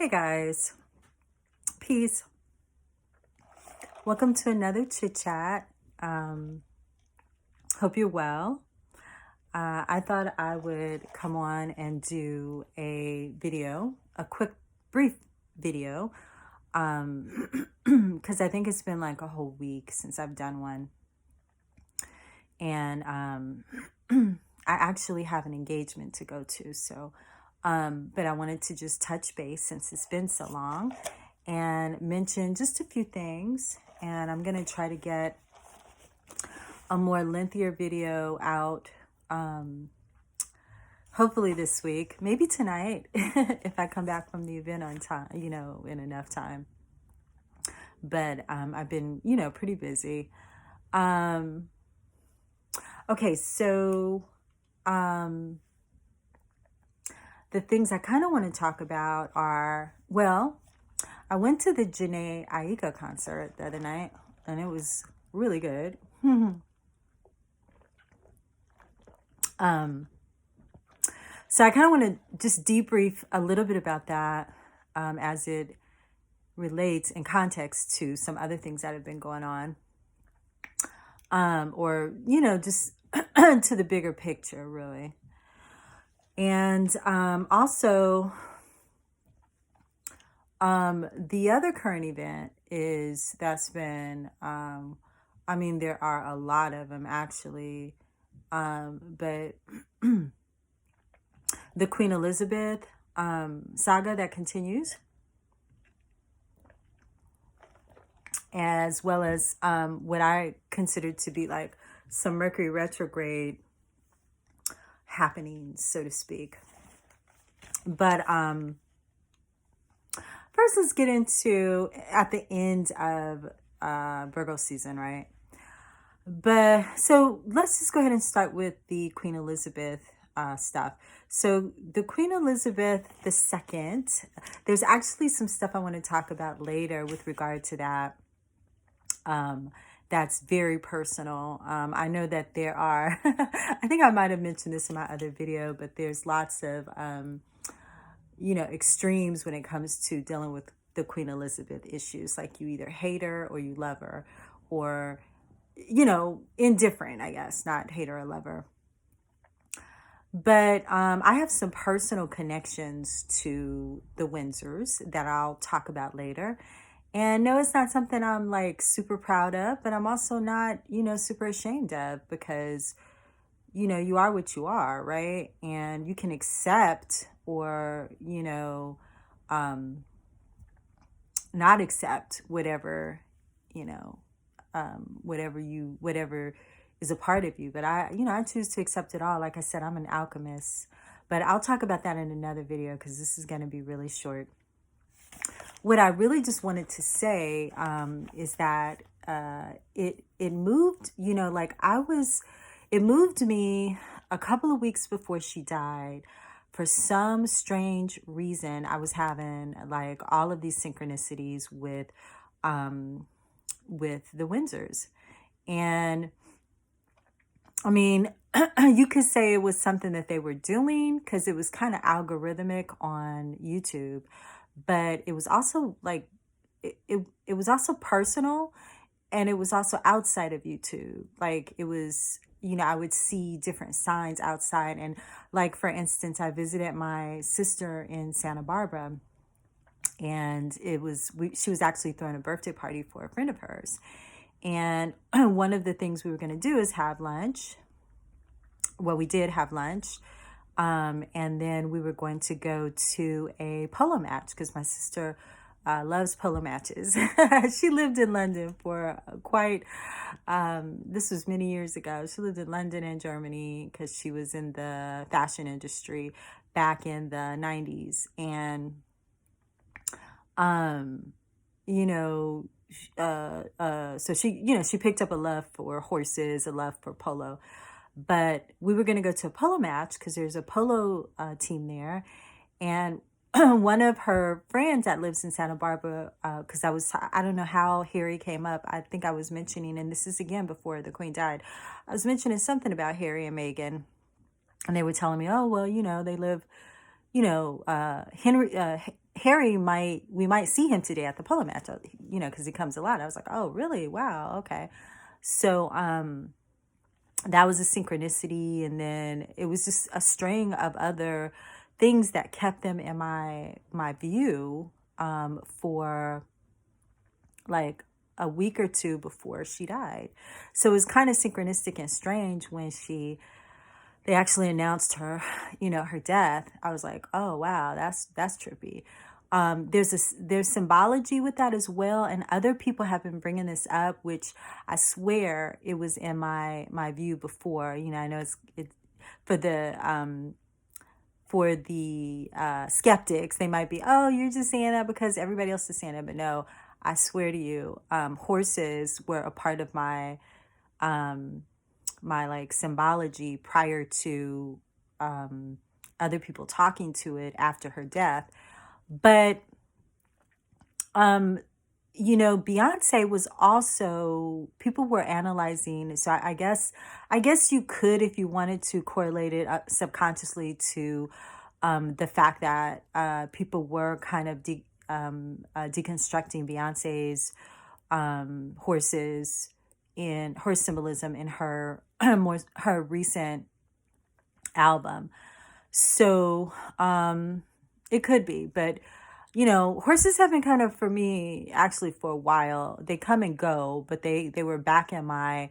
Hey guys, peace. Welcome to another chit chat. Hope you're well. I thought I would come on and do a video, a quick, brief video, because I think it's been like a whole week since I've done one. And I actually have an engagement to go to, so but I wanted to just touch base since it's been so long and mention just a few things. And I'm going to try to get a more lengthier video out hopefully this week, maybe tonight if I come back from the event on time, in enough time. But I've been, pretty busy. Okay, so the things I kind of want to talk about are, well, I went to the Jhene aiko concert the other night, and it was really good. So I kind of want to just debrief a little bit about that as it relates in context to some other things that have been going on. Or, just to the bigger picture, really. And also, the other current event is that's been, there are a lot of them actually, but the Queen Elizabeth saga that continues, as well as what I consider to be like some Mercury retrograde happenings, so to speak. But first, let's get into at the end of Virgo season, right? But so let's just go ahead and start with the Queen Elizabeth stuff. So the Queen Elizabeth II, there's actually some stuff I want to talk about later with regard to that. That's very personal. I know that there are, I think I might have mentioned this in my other video, but there's lots of, extremes when it comes to dealing with the Queen Elizabeth issues. Like you either hate her or you love her, or, indifferent, I guess, not hate her or love her. But I have some personal connections to the Windsors that I'll talk about later. And no, it's not something I'm like super proud of, but I'm also not, super ashamed of because, you are what you are, right? And you can accept or, not accept whatever, whatever is a part of you. But I choose to accept it all. Like I said, I'm an alchemist, but I'll talk about that in another video because this is going to be really short. What I really just wanted to say is that it moved, it moved me a couple of weeks before she died. For some strange reason, I was having like all of these synchronicities with the Windsors. And you could say it was something that they were doing because it was kind of algorithmic on YouTube. But it was also like, it was also personal, and it was also outside of YouTube. Like it was, I would see different signs outside. And like, for instance, I visited my sister in Santa Barbara, and she was actually throwing a birthday party for a friend of hers. And one of the things we were going to do is have lunch. Well, we did have lunch. And then we were going to go to a polo match because my sister loves polo matches. She lived in London for this was many years ago. She lived in London and Germany because she was in the fashion industry back in the 90s. And, so she picked up a love for horses, a love for polo. But we were going to go to a polo match because there's a polo team there. And one of her friends that lives in Santa Barbara, because I don't know how Harry came up. I think I was mentioning, and this is again before the Queen died, I was mentioning something about Harry and Meghan. And they were telling me, oh, well, they live, we might see him today at the polo match, because he comes a lot. I was like, oh, really? Wow. Okay. So, that was a synchronicity. And then it was just a string of other things that kept them in my view, for like a week or two before she died. So it was kind of synchronistic and strange when they actually announced her, her death. I was like, oh wow, that's trippy. There's symbology with that as well, and other people have been bringing this up, which I swear it was in my view before. I know it's for the skeptics. They might be, oh, you're just saying that because everybody else is saying it, but no, I swear to you, horses were a part of um, my like symbology prior to other people talking to it after her death. But Beyonce was also, people were analyzing. So I guess you could, if you wanted to, correlate it subconsciously to the fact that people were kind of deconstructing Beyonce's horses in her symbolism in her her recent album. So it could be, but horses have been kind of, for me, actually for a while. They come and go, but they were back in my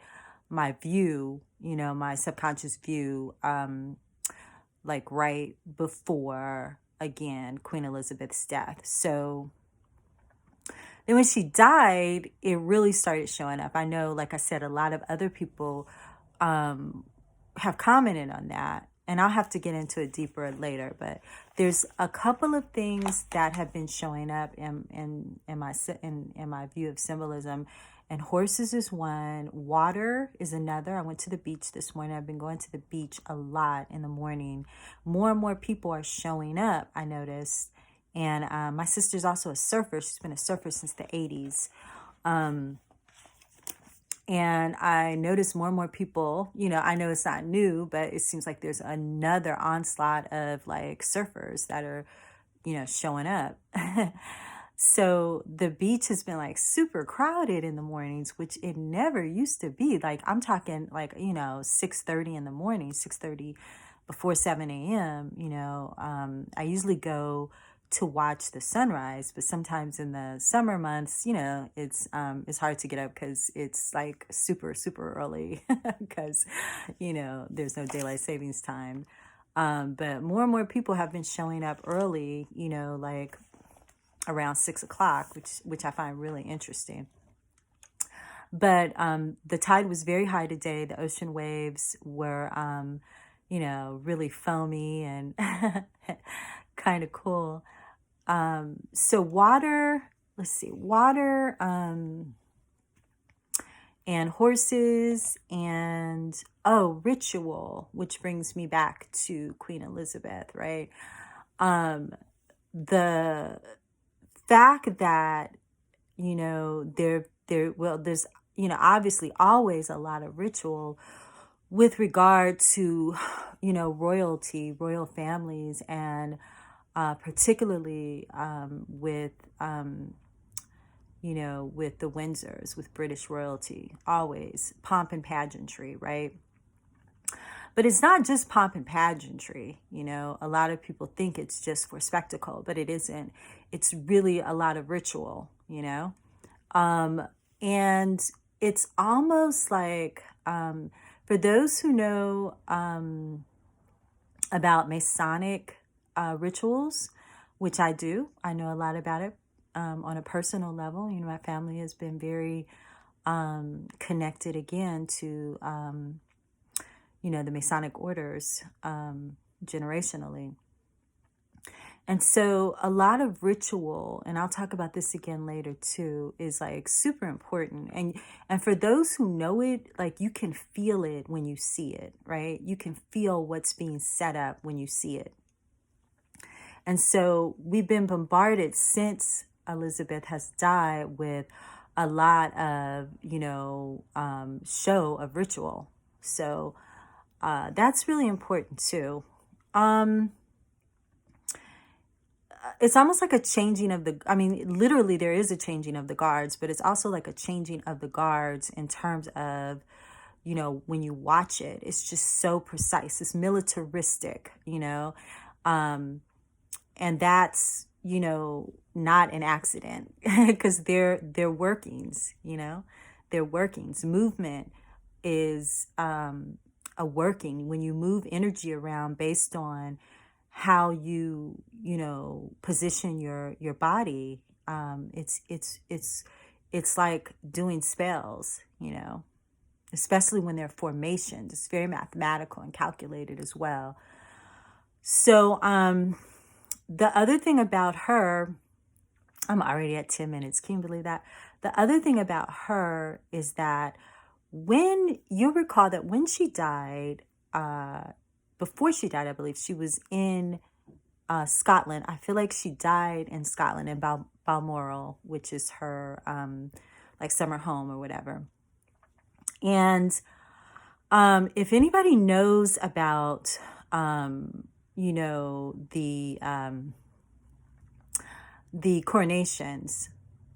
view, my subconscious view, like right before, again, Queen Elizabeth's death. So then when she died, it really started showing up. I know, like I said, a lot of other people have commented on that, and I'll have to get into it deeper later. But there's a couple of things that have been showing up in my view of symbolism, and horses is one. Water is another. I went to the beach this morning. I've been going to the beach a lot in the morning. More and more people are showing up, I noticed. And my sister's also a surfer. She's been a surfer since the 80s. And I notice more and more people, I know it's not new, but it seems like there's another onslaught of like surfers that are, showing up. So the beach has been like super crowded in the mornings, which it never used to be. Like I'm talking like, 6:30 in the morning, 6:30 before 7 a.m. I usually go to watch the sunrise, but sometimes in the summer months, it's hard to get up because it's like super, super early because, there's no daylight savings time. But more and more people have been showing up early, like around 6 o'clock, which I find really interesting. But the tide was very high today. The ocean waves were, really foamy and kind of cool. So water, let's see, water, and horses and, ritual, which brings me back to Queen Elizabeth, right? The fact that, there's, obviously always a lot of ritual with regard to, royal families, and particularly with the Windsors, with British royalty, always pomp and pageantry, right? But it's not just pomp and pageantry. A lot of people think it's just for spectacle, but it isn't. It's really a lot of ritual, and it's almost like, for those who know about Masonic rituals, which I do. I know a lot about it on a personal level. My family has been very connected again to, the Masonic orders generationally. And so a lot of ritual, and I'll talk about this again later too, is like super important. And for those who know it, like you can feel it when you see it, right? You can feel what's being set up when you see it. And so we've been bombarded since Elizabeth has died with a lot of, show of ritual. So that's really important too. it's almost like a changing of the, I mean, literally there is a changing of the guards, but it's also like a changing of the guards in terms of, when you watch it, it's just so precise. It's militaristic, um, and that's, not an accident because they're workings, their workings. Movement is a working when you move energy around based on how position your body. It's like doing spells, especially when they're formations. It's very mathematical and calculated as well. So the other thing about her, I'm already at 10 minutes. Can you believe that? The other thing about her is that when you recall that when she died, before she died, I believe she was in Scotland. I feel like she died in Scotland, in Balmoral, which is her like summer home or whatever. And if anybody knows about the coronations,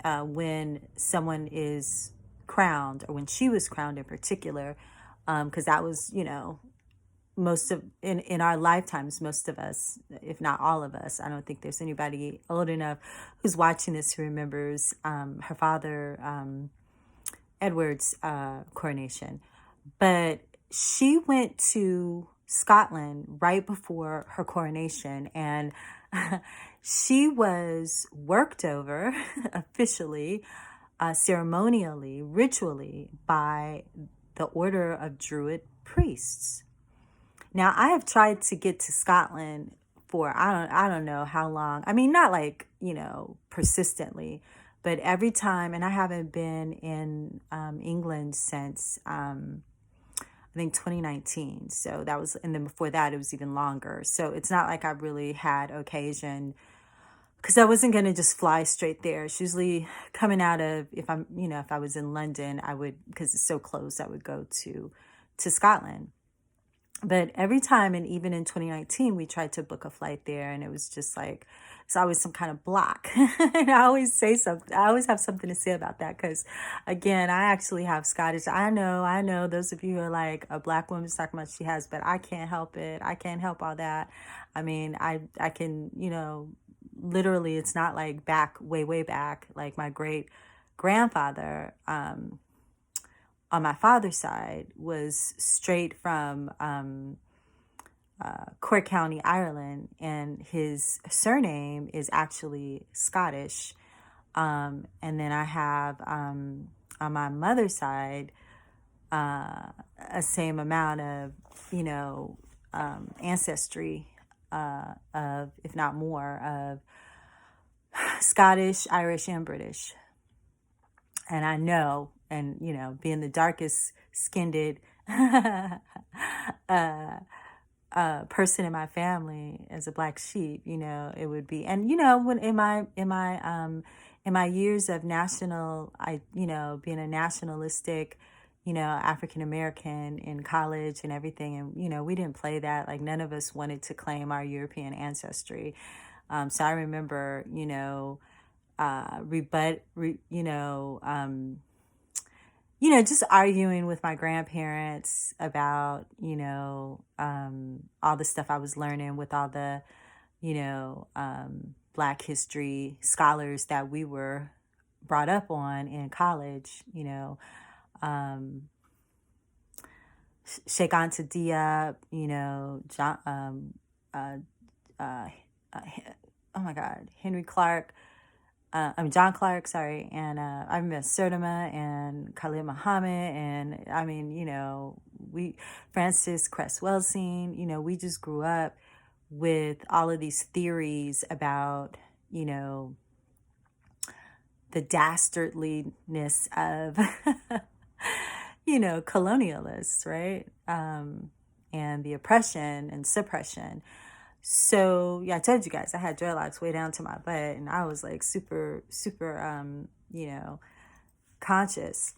when someone is crowned, or when she was crowned in particular, because that was, most of in our lifetimes, most of us, if not all of us, I don't think there's anybody old enough who's watching this who remembers her father Edward's coronation. But she went to Scotland right before her coronation, and she was worked over officially, ceremonially, ritually, by the order of Druid priests. Now, I have tried to get to Scotland for I don't know how long. I mean, not like, persistently, but every time, and I haven't been in England since I think 2019. So that was, and then before that, it was even longer. So it's not like I really had occasion, because I wasn't going to just fly straight there. It's usually coming out of, if I was in London, I would, because it's so close, I would go to Scotland. But every time, and even in 2019, we tried to book a flight there, and it was just like, it's always some kind of block. And I always say something, I always have something to say about that, because again, I actually have Scottish. I know those of you who are like, a black woman's talking about she has, but I can't help it. I can't help all that. I mean, I can, literally, it's not like back, way back, like my great grandfather, on my father's side, was straight from Cork County, Ireland, and his surname is actually Scottish. And then I have on my mother's side a same amount of ancestry of, if not more, of Scottish, Irish, and British. And I know, and being the darkest skinned person in my family as a black sheep, it would be, and when in my years of being a nationalistic, African American in college and everything, and we didn't play that. Like, none of us wanted to claim our European ancestry. So I remember, just arguing with my grandparents about, all the stuff I was learning with all the, Black history scholars that we were brought up on in college, Sheikh Anta Diop, John, oh my God, Henry Clark, John Clark, sorry, and I met Sertima and Khalid Muhammad, and I mean, we, Francis Cress Welsing, we just grew up with all of these theories about, the dastardliness of, colonialists, right? And the oppression and suppression. So yeah, I told you guys I had dreadlocks way down to my butt, and I was like super, conscious.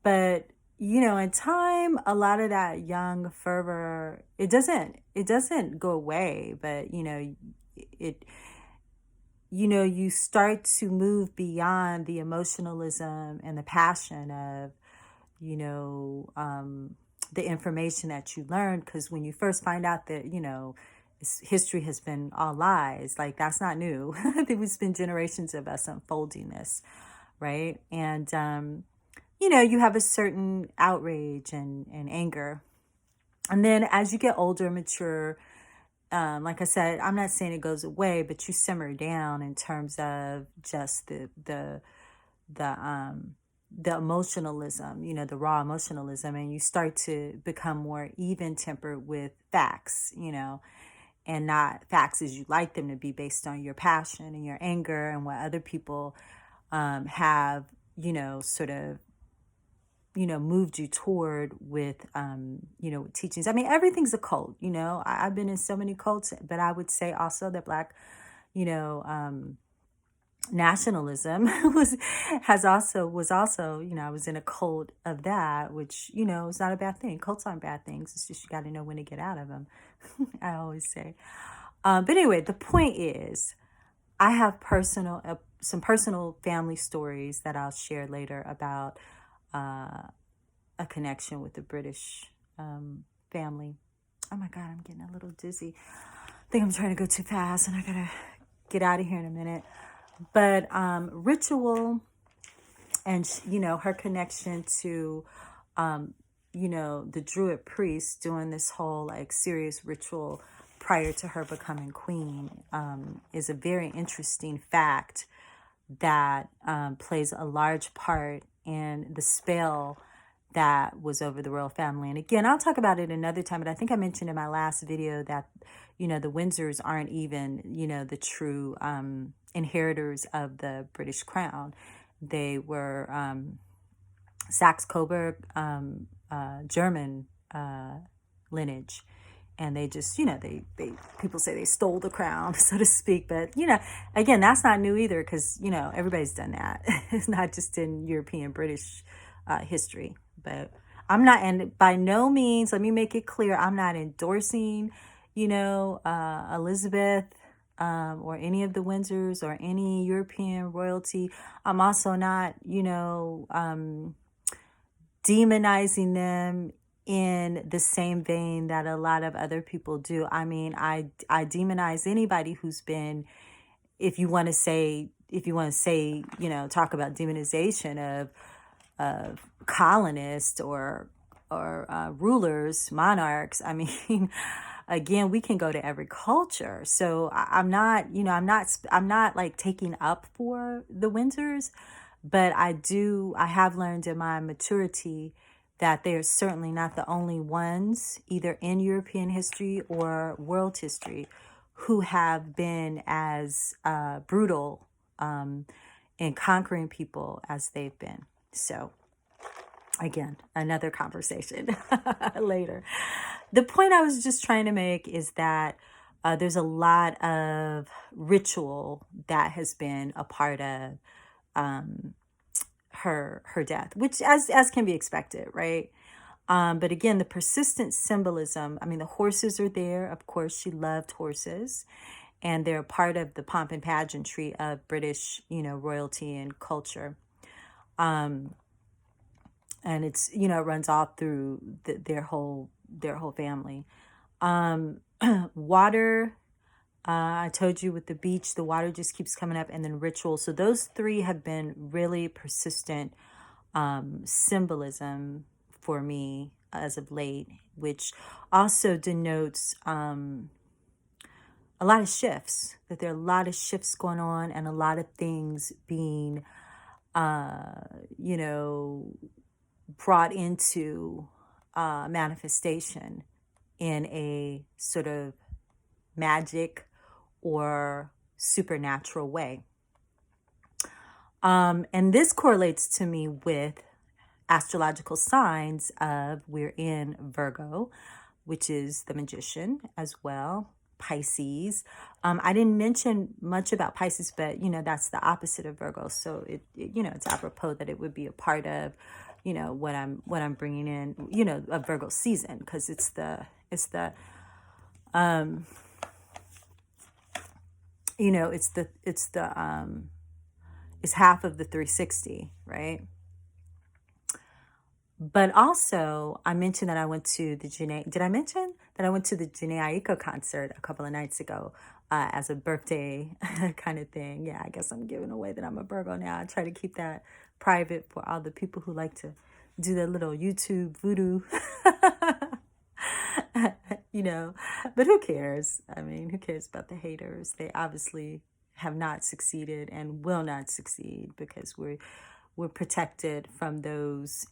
But in time, a lot of that young fervor, it doesn't go away, but it you start to move beyond the emotionalism and the passion of, the information that you learned. Because when you first find out that, history has been all lies, like that's not new. There's been generations of us unfolding this, right? And, you have a certain outrage and anger. And then as you get older, mature, like I said, I'm not saying it goes away, but you simmer down in terms of just the emotionalism, the raw emotionalism, and you start to become more even tempered with facts, and not facts as you like them to be, based on your passion and your anger and what other people have, sort of, moved you toward with, with teachings. I mean, everything's a cult, I've been in so many cults, but I would say also that Black, you know, nationalism was also, I was in a cult of that, which, is not a bad thing. Cults aren't bad things. It's just, you got to know when to get out of them. I always say. But anyway, the point is, I have some personal family stories that I'll share later about a connection with the British family. Oh my God, I'm getting a little dizzy. I think I'm trying to go too fast, and I gotta get out of here in a minute. But ritual, and her connection to the Druid priest doing this whole like serious ritual prior to her becoming queen, is a very interesting fact that plays a large part in the spell that was over the royal family. And again, I'll talk about it another time, but I think I mentioned in my last video that, the Windsors aren't even, the true inheritors of the British crown. They were Saxe-Coburg, German lineage. And they just, they people say they stole the crown, so to speak. But, again, that's not new either, because, everybody's done that. It's not just in European British history. But I'm not, and by no means, let me make it clear, I'm not endorsing, Elizabeth or any of the Windsors or any European royalty. I'm also not, demonizing them in the same vein that a lot of other people do. I mean, I demonize anybody who's been, if you want to say, talk about demonization of colonists or rulers, monarchs. I mean, again, we can go to every culture. So I'm not, I'm not like taking up for the Windsors, but I have learned in my maturity that they are certainly not the only ones, either in European history or world history, who have been as brutal in conquering people as they've been. So, again, another conversation later. The point I was just trying to make is that there's a lot of ritual that has been a part of her death, which as can be expected, right? But again, the persistent symbolism, I mean, the horses are there. Of course, she loved horses, and they're part of the pomp and pageantry of British, royalty and culture. And it's, it runs all through their whole family. Water, I told you with the beach, the water just keeps coming up, and then ritual. So those three have been really persistent symbolism for me as of late, which also denotes a lot of shifts, that there are a lot of shifts going on and a lot of things being, brought into manifestation in a sort of magic or supernatural way. And this correlates to me with astrological signs of, we're in Virgo, which is the magician as well, Pisces. I didn't mention much about Pisces, but, that's the opposite of Virgo. So it's apropos that it would be a part of, what I'm bringing in, a Virgo season, because it's the it's half of the 360, right? But also, I mentioned that I went to the Jhene. Did I mention that I went to the Jhene Aiko concert a couple of nights ago as a birthday kind of thing? Yeah, I guess I'm giving away that I'm a Virgo now. I try to keep that private for all the people who like to do their little YouTube voodoo. you know, but who cares? I mean, who cares about the haters? They obviously have not succeeded and will not succeed because we're protected from those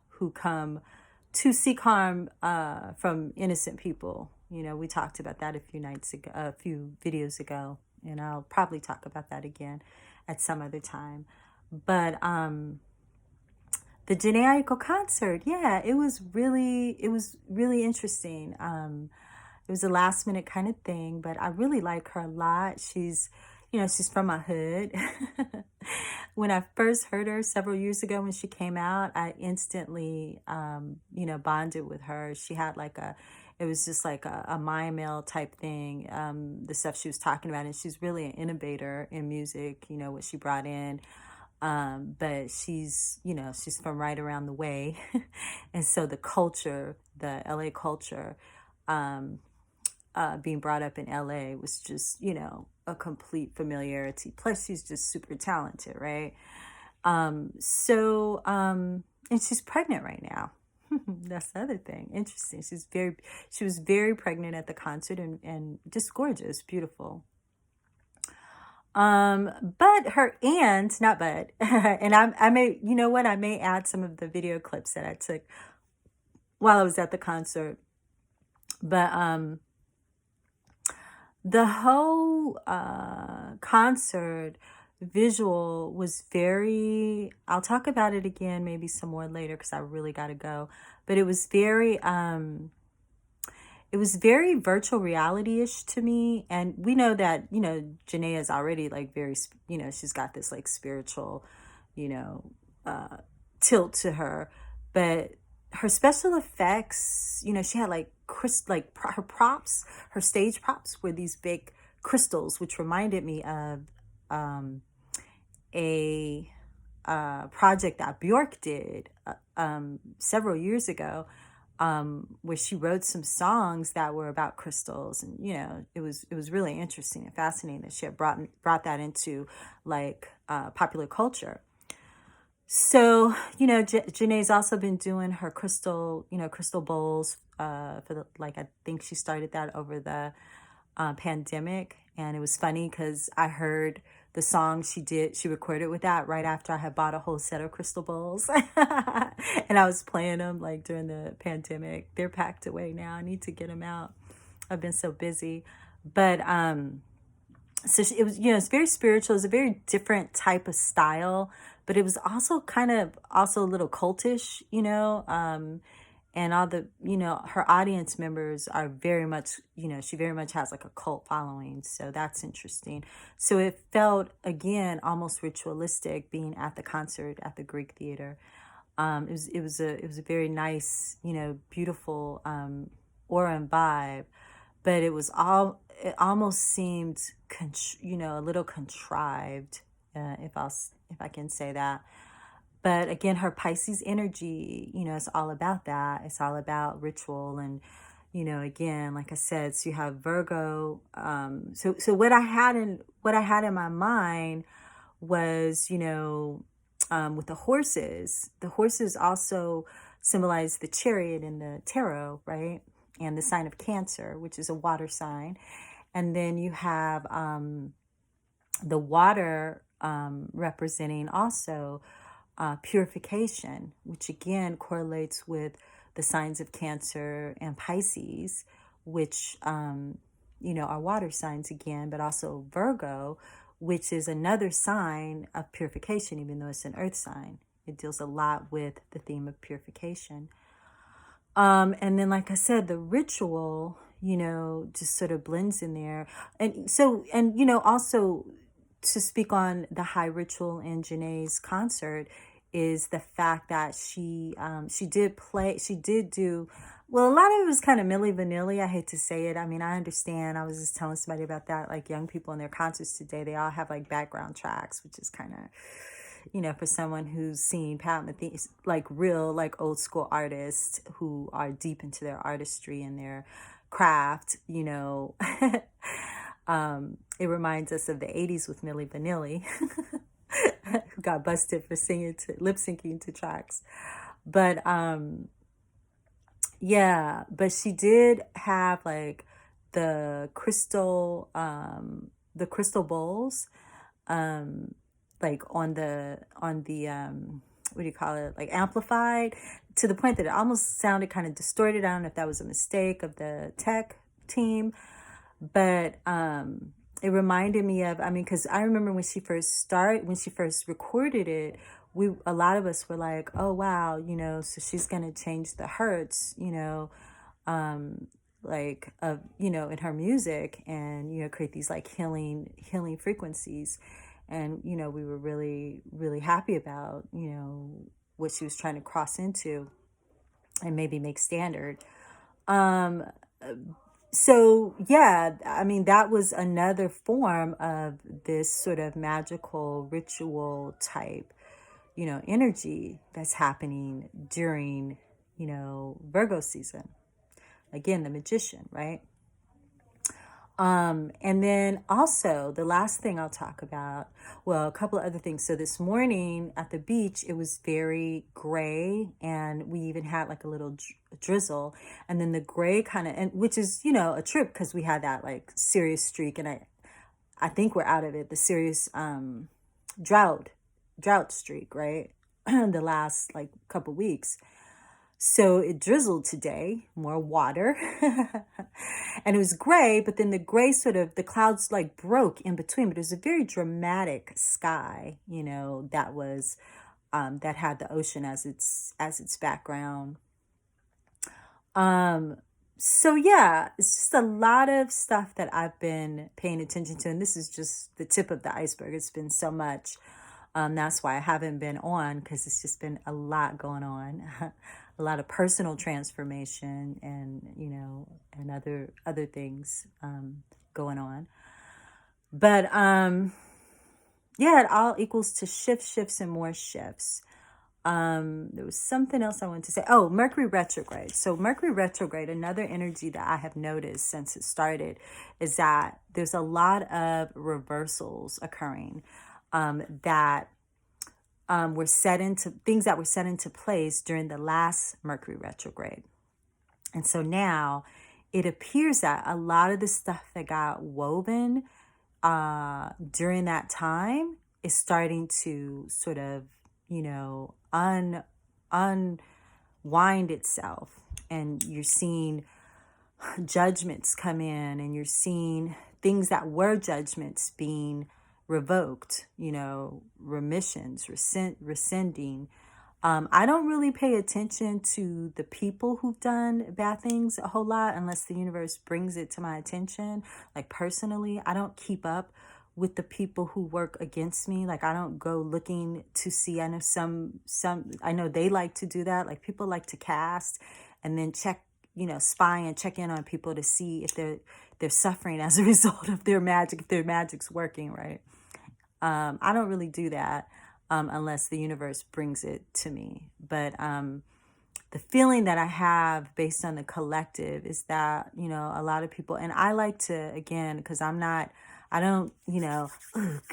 who come to seek harm from innocent people. We talked about that a few nights ago, a few videos ago, and I'll probably talk about that again at some other time. But the Jhene Aiko concert, yeah, it was really interesting. It was a last minute kind of thing, but I really like her a lot. She's from my hood. When I first heard her several years ago when she came out, I instantly, bonded with her. She had it was just like a Maya Mail type thing, the stuff she was talking about. And she's really an innovator in music, what she brought in. But she's from right around the way. And so the culture, the LA culture, being brought up in LA was just, a complete familiarity. Plus, she's just super talented, right? And she's pregnant right now. That's the other thing. Interesting. She was very pregnant at the concert and just gorgeous, beautiful. But her aunt, not but, and I may, I may add some of the video clips that I took while I was at the concert. But the whole concert visual was I'll talk about it again maybe some more later because I really got to go, but it was very virtual reality-ish to me. And we know that Jhene is already very she's got this spiritual tilt to her, but her special effects, she had her props, her stage props were these big crystals, which reminded me of a project that Bjork did several years ago, where she wrote some songs that were about crystals. And it was really interesting and fascinating that she had brought that into popular culture. So, Janae's also been doing her crystal bowls for I think she started that over the pandemic. And it was funny because I heard the song she recorded with that right after I had bought a whole set of crystal bowls. And I was playing them during the pandemic. They're packed away now. I need to get them out. I've been so busy. But so it was, it's very spiritual. It's a very different type of style, but it was also also a little cultish, and all the, her audience members are very much, she very much has a cult following. So that's interesting. So it felt, again, almost ritualistic being at the concert at the Greek Theater. It was a very nice, beautiful aura and vibe, but it almost seemed, a little contrived, if I can say that. But again, her Pisces energy, it's all about that. It's all about ritual. And, again, like I said, so you have Virgo. So what I had in my mind was, with the horses also symbolize the chariot in the tarot, right? And the sign of Cancer, which is a water sign. And then you have the water representing also purification, which again correlates with the signs of Cancer and Pisces, which, are water signs again, but also Virgo, which is another sign of purification, even though it's an earth sign. It deals a lot with the theme of purification. And then, like I said, the ritual, just sort of blends in there. And so, and, also to speak on the high ritual in Janae's concert is the fact that she did do Well, a lot of it was kind of milli vanilli. I hate to say it. I mean, I understand. I was just telling somebody about that. Like young people in their concerts today, they all have like background tracks, which is kind of, for someone who's seen Pat Metheny, like real, like old school artists who are deep into their artistry and their craft, it reminds us of the 80s with Milli Vanilli, who got busted for singing to lip syncing to tracks. But yeah, but she did have like the crystal bowls, um like on the what do you call it, like amplified to the point that it almost sounded kind of distorted. I don't know if that was a mistake of the tech team, but it reminded me of, I mean, because I remember when she first recorded it, a lot of us were like, oh wow, so she's gonna change the hertz, um like of in her music, and create these like healing frequencies. And we were really really happy about what she was trying to cross into and maybe make standard. um so yeah, I mean, that was another form of this sort of magical ritual type energy that's happening during Virgo season. Again, the magician, right? And then also the last thing I'll talk about, well, a couple of other things. So this morning at the beach, it was very gray, and we even had like a little drizzle. And then the gray kind of, and which is, a trip, because we had that like serious streak, and I think we're out of it, the serious drought streak, right? The last like couple weeks. So it drizzled today, more water, and it was gray, but then the gray sort of, the clouds like broke in between, but it was a very dramatic sky, that had the ocean as its background. So yeah, it's just a lot of stuff that I've been paying attention to, and this is just the tip of the iceberg. It's been so much. That's why I haven't been on, because it's just been a lot going on, a lot of personal transformation, and and other things going on. But yeah, it all equals to shifts, and more shifts. There was something else I wanted to say. Oh, Mercury retrograde. So Mercury retrograde, another energy that I have noticed since it started, is that there's a lot of reversals occurring, that were set into things that were set into place during the last Mercury retrograde. And so now it appears that a lot of the stuff that got woven during that time is starting to sort of, unwind itself. And you're seeing judgments come in, and you're seeing things that were judgments being revoked, remissions, rescinding. I don't really pay attention to the people who've done bad things a whole lot unless the universe brings it to my attention. Like personally, I don't keep up with the people who work against me. Like I don't go looking to see. I know I know they like to do that. Like people like to cast and then check, spy and check in on people to see if they're suffering as a result of their magic, if their magic's working, right? I don't really do that unless the universe brings it to me. But the feeling that I have based on the collective is that, a lot of people, and I like to, again, because I don't, oh,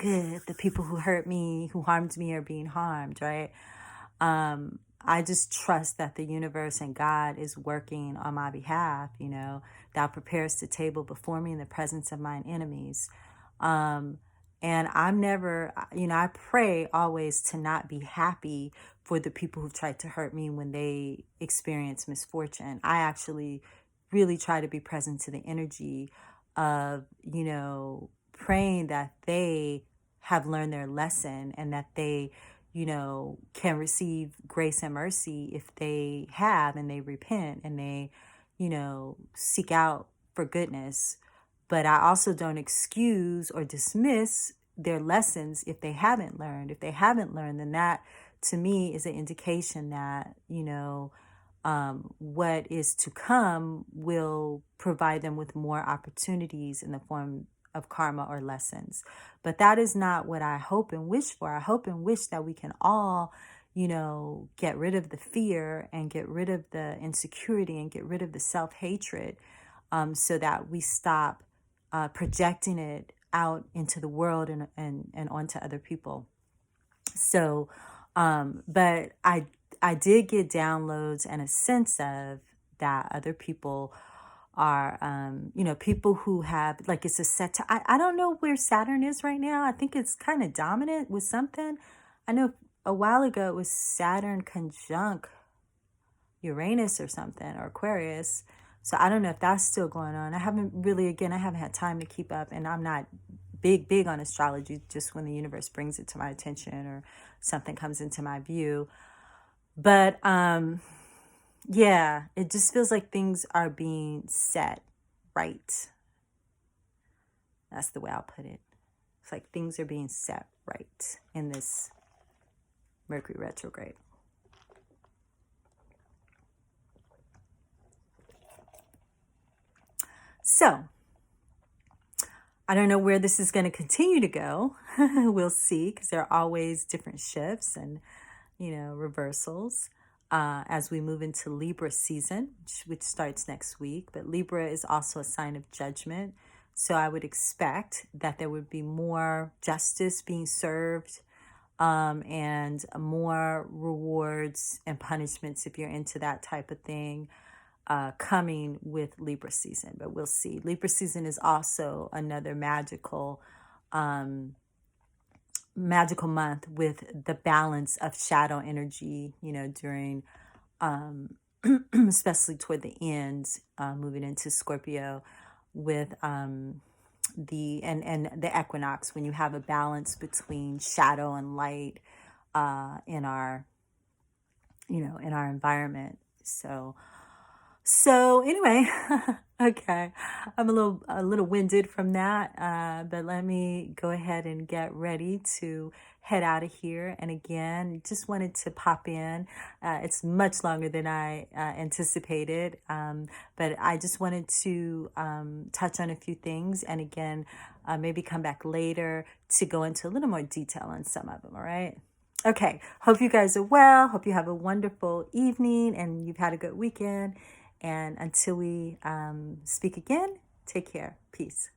good, the people who hurt me, who harmed me are being harmed, right? I just trust that the universe and God is working on my behalf, thou preparest the table before me in the presence of mine enemies. And I'm never, I pray always to not be happy for the people who've tried to hurt me when they experience misfortune. I actually really try to be present to the energy of, praying that they have learned their lesson, and that they, can receive grace and mercy if they have, and they repent, and they, seek out for goodness. But I also don't excuse or dismiss their lessons if they haven't learned. If they haven't learned, then that to me is an indication that, what is to come will provide them with more opportunities in the form of karma or lessons. But that is not what I hope and wish for. I hope and wish that we can all, get rid of the fear and get rid of the insecurity and get rid of the self-hatred, so that we stop projecting it out into the world and onto other people. So, but I did get downloads and a sense of that other people are, people who have, like, it's a set. I don't know where Saturn is right now. I think it's kind of dominant with something. I know a while ago it was Saturn conjunct Uranus or something, or Aquarius. So I don't know if that's still going on. I haven't had time to keep up, and I'm not big on astrology, just when the universe brings it to my attention or something comes into my view. But yeah, it just feels like things are being set right. That's the way I'll put it. It's like things are being set right in this Mercury retrograde. So, I don't know where this is going to continue to go. We'll see, because there are always different shifts and, reversals as we move into Libra season, which starts next week. But Libra is also a sign of judgment. So I would expect that there would be more justice being served, and more rewards and punishments, if you're into that type of thing, coming with Libra season. But we'll see. Libra season is also another magical month, with the balance of shadow energy, during especially toward the end, moving into Scorpio, with the equinox, when you have a balance between shadow and light in our environment. So anyway, okay, I'm a little winded from that, but let me go ahead and get ready to head out of here. And again, just wanted to pop in. It's much longer than I anticipated, but I just wanted to touch on a few things, and again, maybe come back later to go into a little more detail on some of them. All right. Okay. Hope you guys are well. Hope you have a wonderful evening and you've had a good weekend. And until we speak again, take care. Peace.